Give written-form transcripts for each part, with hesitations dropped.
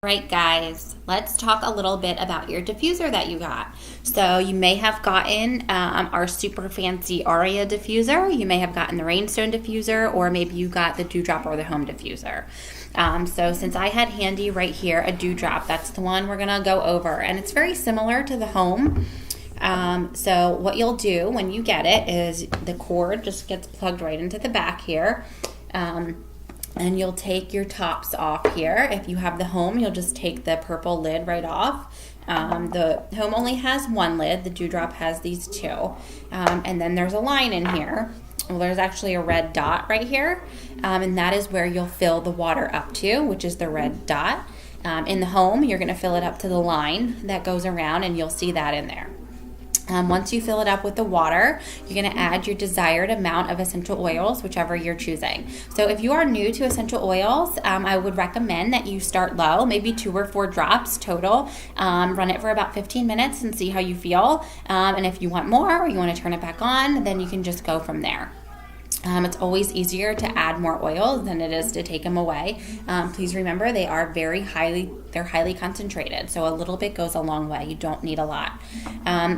Right, guys, let's talk a little bit about your diffuser that you got. So you may have gotten our super fancy Aria diffuser, you may have gotten the Rainstone diffuser, or maybe you got the Dewdrop or the Home diffuser. So since I had handy right here a Dewdrop, that's the one we're gonna go over, and it's very similar to the Home. So what you'll do when you get it is the cord just gets plugged right into the back here. And you'll take your tops off here. If you have the Home, you'll just take the purple lid right off. The Home only has one lid. The Dewdrop has these two. And then there's a line in here. Well, there's actually a red dot right here. And that is where you'll fill the water up to, which is the red dot. In the Home, you're gonna fill it up to the line that goes around, and you'll see that in there. Once you fill it up with the water, you're going to add your desired amount of essential oils, whichever you're choosing. So if you are new to essential oils, I would recommend that you start low, maybe 2 or 4 drops total. Run it for about 15 minutes and see how you feel. And if you want more or you want to turn it back on, then you can just go from there. It's always easier to add more oils than it is to take them away. Please remember they are they're highly concentrated, so a little bit goes a long way. You don't need a lot.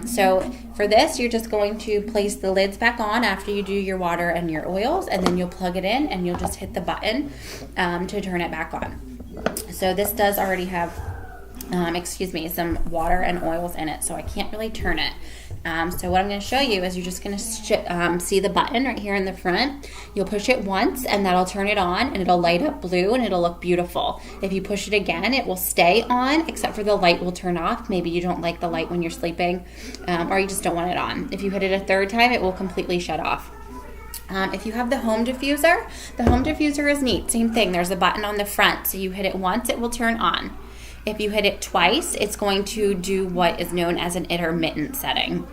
So for this, you're just going to place the lids back on after you do your water and your oils, and then you'll plug it in and you'll just hit the button to turn it back on. So this does already have some water and oils in it, so I can't really turn it. So what I'm going to show you is you're just going to see the button right here in the front. You'll push it once and that'll turn it on, and it'll light up blue and it'll look beautiful. If you push it again, it will stay on, except for the light will turn off. Maybe you don't like the light when you're sleeping, or you just don't want it on. If you hit it a third time, it will completely shut off. If you have the Home diffuser is neat. Same thing. There's a button on the front, so you hit it once, it will turn on. If you hit it twice, it's going to do what is known as an intermittent setting.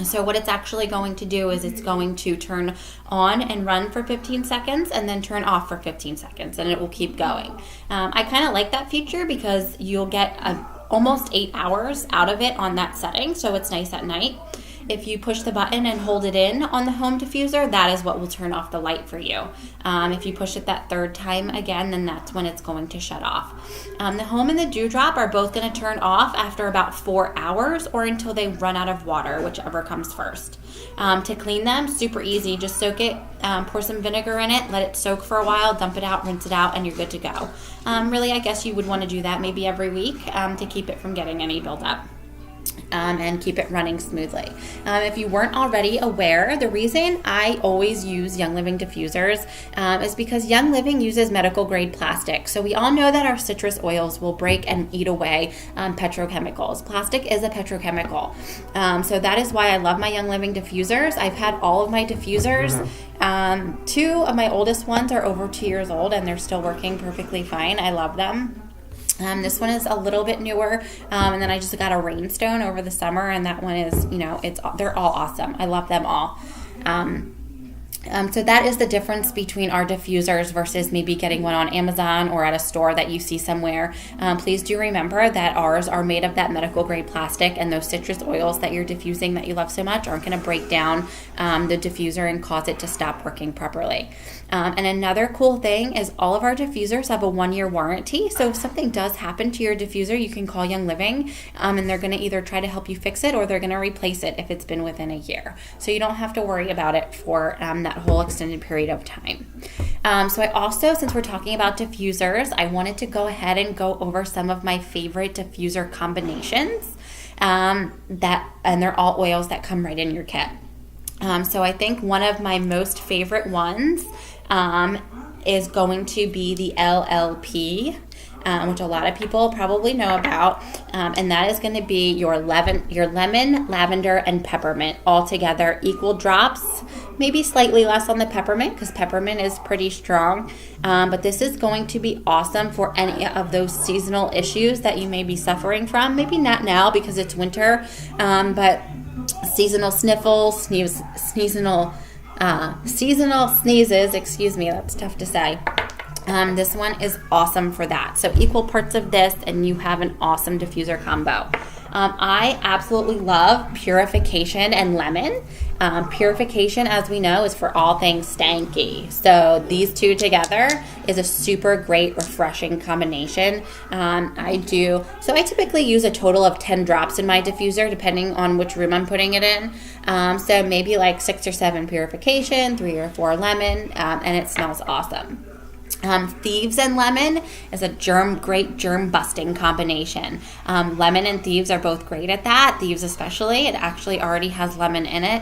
So what it's actually going to do is it's going to turn on and run for 15 seconds and then turn off for 15 seconds, and it will keep going. I kind of like that feature because you'll get almost 8 hours out of it on that setting, so it's nice at night. If you push the button and hold it in on the Home diffuser, that is what will turn off the light for you. If you push it that third time again, then that's when it's going to shut off. The Home and the Dewdrop are both going to turn off after about 4 hours or until they run out of water, whichever comes first. To clean them, super easy. Just soak it, pour some vinegar in it, let it soak for a while, dump it out, rinse it out, and you're good to go. Really, I guess you would want to do that maybe every week to keep it from getting any buildup. And keep it running smoothly. If you weren't already aware, the reason I always use Young Living diffusers is because Young Living uses medical grade plastic. So we all know that our citrus oils will break and eat away petrochemicals. Plastic is a petrochemical. So that is why I love my Young Living diffusers. I've had all of my diffusers. 2 of my oldest ones are over 2 years old and they're still working perfectly fine. I love them. This one is a little bit newer, and then I just got a Rainstone over the summer, and that one is, they're all awesome. I love them all. So that is the difference between our diffusers versus maybe getting one on Amazon or at a store that you see somewhere. Please do remember that ours are made of that medical grade plastic, and those citrus oils that you're diffusing that you love so much aren't going to break down the diffuser and cause it to stop working properly. And another cool thing is all of our diffusers have a 1-year warranty. So if something does happen to your diffuser, you can call Young Living, and they're going to either try to help you fix it or they're going to replace it if it's been within a year. So you don't have to worry about it for that whole extended period of time. So I also, since we're talking about diffusers, I wanted to go ahead and go over some of my favorite diffuser combinations and they're all oils that come right in your kit. So I think one of my most favorite ones is going to be the LLP, which a lot of people probably know about, and that is going to be your lemon, lavender, and peppermint all together, equal drops, maybe slightly less on the peppermint because peppermint is pretty strong, but this is going to be awesome for any of those seasonal issues that you may be suffering from. Maybe not now because it's winter, but seasonal sniffles, seasonal sneezes, that's tough to say. This one is awesome for that. So equal parts of this and you have an awesome diffuser combo. I absolutely love Purification and Lemon. Purification, as we know, is for all things stanky. So these two together is a super great, refreshing combination. I typically use a total of 10 drops in my diffuser, depending on which room I'm putting it in. So maybe like 6 or 7 purification, 3 or 4 lemon, and it smells awesome. Thieves and lemon is a great germ busting combination. Lemon and thieves are both great at that. Thieves especially, it actually already has lemon in it.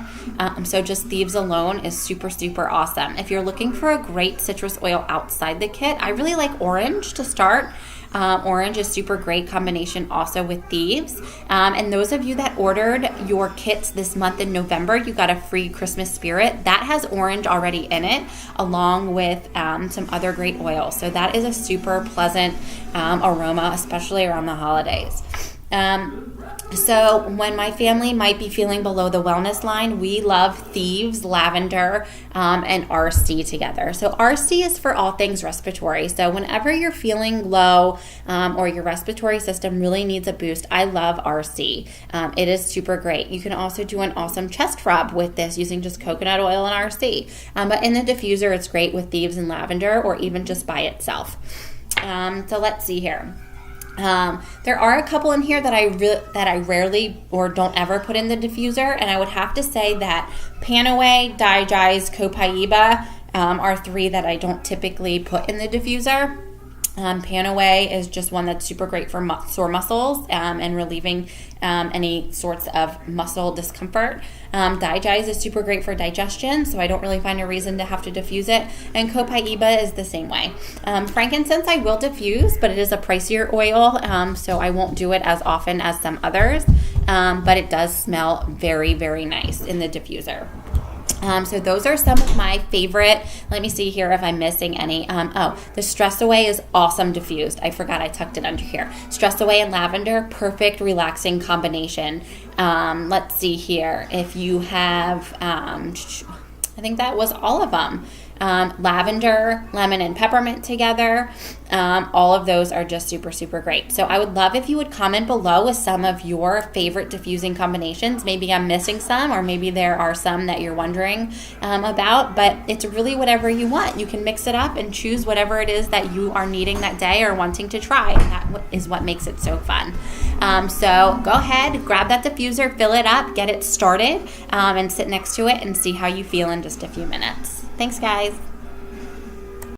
So just thieves alone is super, super awesome. If you're looking for a great citrus oil outside the kit, I really like orange to start. Orange is super great combination also with thieves. And those of you that ordered your kits this month in November, you got a free Christmas spirit. That has orange already in it, along with some other great oils. So that is a super pleasant aroma, especially around the holidays. So when my family might be feeling below the wellness line, we love Thieves, Lavender, and RC together. So RC is for all things respiratory. So whenever you're feeling low or your respiratory system really needs a boost, I love RC. It is super great. You can also do an awesome chest rub with this using just coconut oil and RC. But in the diffuser, it's great with Thieves and Lavender or even just by itself. So let's see here. There are a couple in here that I rarely or don't ever put in the diffuser, and I would have to say that Panaway, Digest, Copaiba are 3 that I don't typically put in the diffuser. Panaway is just one that's super great for sore muscles and relieving any sorts of muscle discomfort. Digest is super great for digestion, so I don't really find a reason to have to diffuse it. And Copaiba is the same way. Frankincense I will diffuse, but it is a pricier oil, so I won't do it as often as some others. But it does smell very, very nice in the diffuser. So those are some of my favorite. Let me see here if I'm missing any. The Stress Away is awesome diffused. I forgot I tucked it under here. Stress Away and Lavender, perfect relaxing combination. Let's see here. If you have, I think that was all of them. Lavender, lemon, and peppermint together. All of those are just super, super great. So I would love if you would comment below with some of your favorite diffusing combinations. Maybe I'm missing some, or maybe there are some that you're wondering about, but it's really whatever you want. You can mix it up and choose whatever it is that you are needing that day or wanting to try, and that is what makes it so fun. So go ahead, grab that diffuser, fill it up, get it started, and sit next to it and see how you feel in just a few minutes. Thanks, guys.